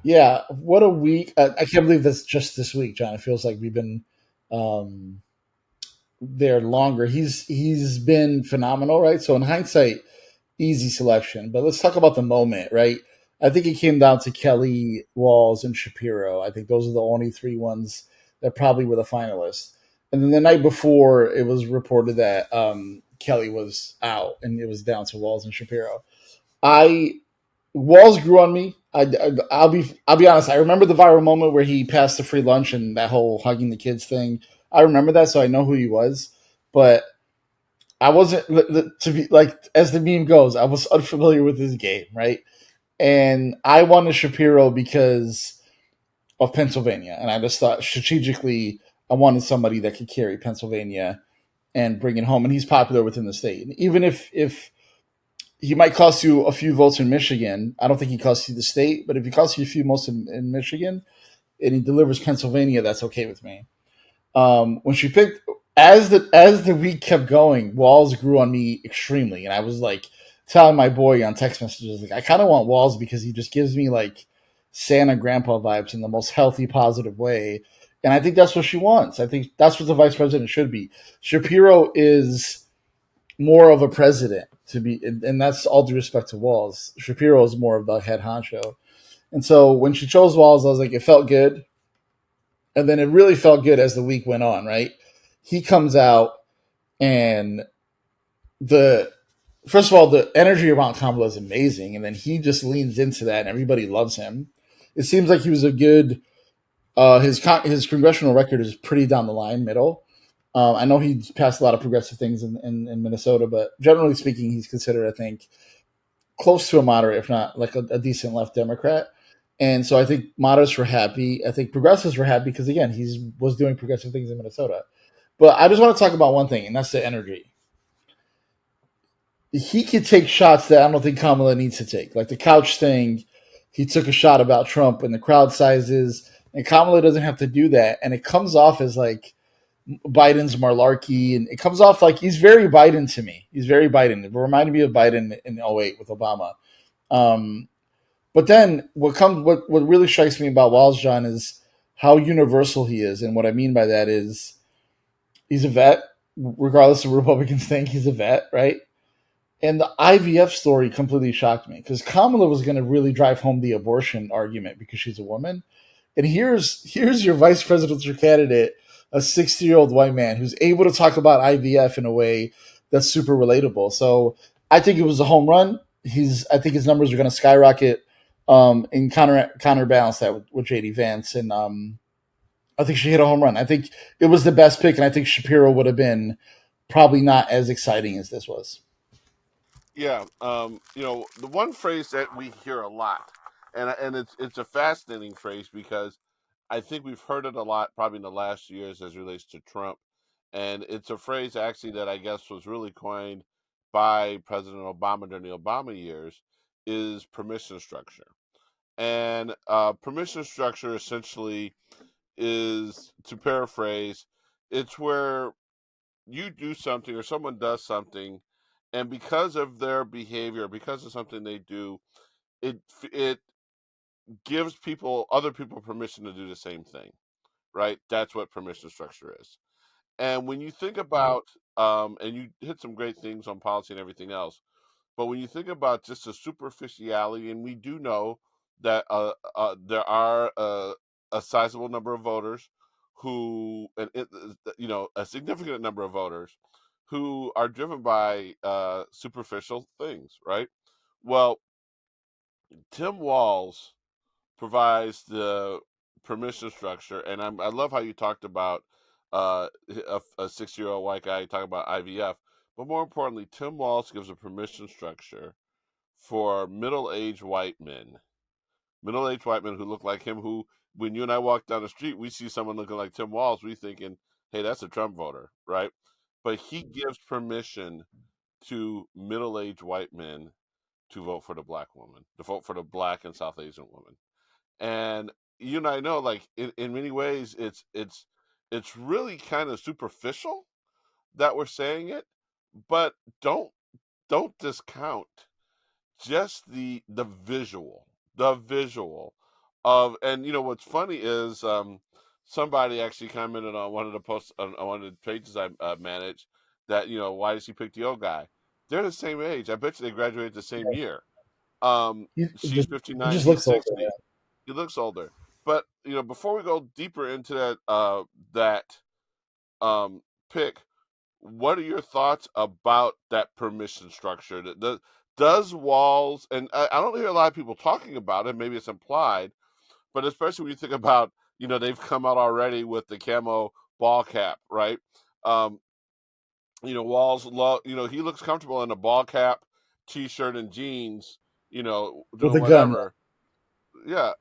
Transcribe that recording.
Yeah, what a week! I can't believe that's just this week, John. It feels like we've been um, there longer. He's been phenomenal, right? So in hindsight, easy selection. But let's talk about the moment, right? I think it came down to Kelly, Walz, and Shapiro. I think those are the only three ones that probably were the finalists. And then the night before, it was reported that Kelly was out, and it was down to Walz and Shapiro. I Walls grew on me. I'll be honest. I remember the viral moment where he passed the free lunch and that whole hugging the kids thing. I remember that, so I know who he was. But I wasn't to be like as the meme goes. I was unfamiliar with his game, right? And I wanted Shapiro because of Pennsylvania, and I just thought strategically I wanted somebody that could carry Pennsylvania and bring it home. And he's popular within the state, and even if he might cost you a few votes in Michigan. I don't think he costs you the state, but if he costs you a few votes in Michigan and he delivers Pennsylvania, that's okay with me. When she picked, as the week kept going, Walls grew on me extremely, and I was like telling my boy on text messages, like I kind of want Walls because he just gives me like Santa Grandpa vibes in the most healthy, positive way. And I think that's what she wants. I think that's what the vice president should be. Shapiro is more of a president to be, and that's all due respect to Walls. Shapiro is more of the head honcho, and so when she chose Walls, I was like, it felt good, and then it really felt good as the week went on. Right, he comes out, and the first of all, the energy around Kamala is amazing, and then he just leans into that, and everybody loves him. It seems like he was a good. His congressional record is pretty down the line, middle. I know he's passed a lot of progressive things in Minnesota, but generally speaking, he's considered, I think, close to a moderate, if not like a decent left Democrat. And so I think moderates were happy. I think progressives were happy because again, he was doing progressive things in Minnesota. But I just want to talk about one thing, and that's the energy. He could take shots that I don't think Kamala needs to take, like the couch thing. He took a shot about Trump and the crowd sizes, and Kamala doesn't have to do that. And it comes off as like Biden's malarkey, and it comes off like he's very Biden to me. He's very Biden. It reminded me of Biden in '08 with Obama. Um, But then what really strikes me about Walls, John, is how universal he is, and what I mean by that is he's a vet, regardless of what Republicans think. He's a vet, right? And the IVF story completely shocked me because Kamala was going to really drive home the abortion argument because she's a woman, and here's your vice presidential candidate, a 60-year-old white man who's able to talk about IVF in a way that's super relatable. So I think it was a home run. I think his numbers are going to skyrocket, and counterbalance that with JD Vance, and I think she hit a home run. I think it was the best pick, and I think Shapiro would have been probably not as exciting as this was. Yeah, the one phrase that we hear a lot, and it's a fascinating phrase because I think we've heard it a lot probably in the last years as it relates to Trump, and it's a phrase actually that I guess was really coined by President Obama during the Obama years, is permission structure. And permission structure essentially is, to paraphrase, it's where you do something or someone does something, and because of their behavior, because of something they do, it gives other people permission to do the same thing, right? That's what permission structure is. And when you think about, and you hit some great things on policy and everything else, but when you think about just the superficiality, and we do know that there are a sizable number of voters a significant number of voters who are driven by superficial things, right? Well, Tim Walz provides the permission structure, and I love how you talked about a 6-year-old white guy talking about IVF, but more importantly, Tim Walz gives a permission structure for middle-aged white men who look like him. Who, when you and I walk down the street, we see someone looking like Tim Walz, we thinking, "Hey, that's a Trump voter," right? But he gives permission to middle-aged white men to vote for the black woman, to vote for the black and South Asian woman. And you and I know, like in many ways, it's really kind of superficial that we're saying it, but don't discount just the visual And what's funny is somebody actually commented on one of the posts on one of the pages I manage that why does he pick the old guy? They're the same age. I bet you they graduated the same year. She's He 59, just he's looks older. 60. He looks older. But before we go deeper into that um, pick, what are your thoughts about that permission structure? Does Walls, and I don't hear a lot of people talking about it. Maybe it's implied, but especially when you think about, they've come out already with the camo ball cap, right? Um, Walls, he looks comfortable in a ball cap, t-shirt, and jeans, With doing a gun. whatever. Yeah.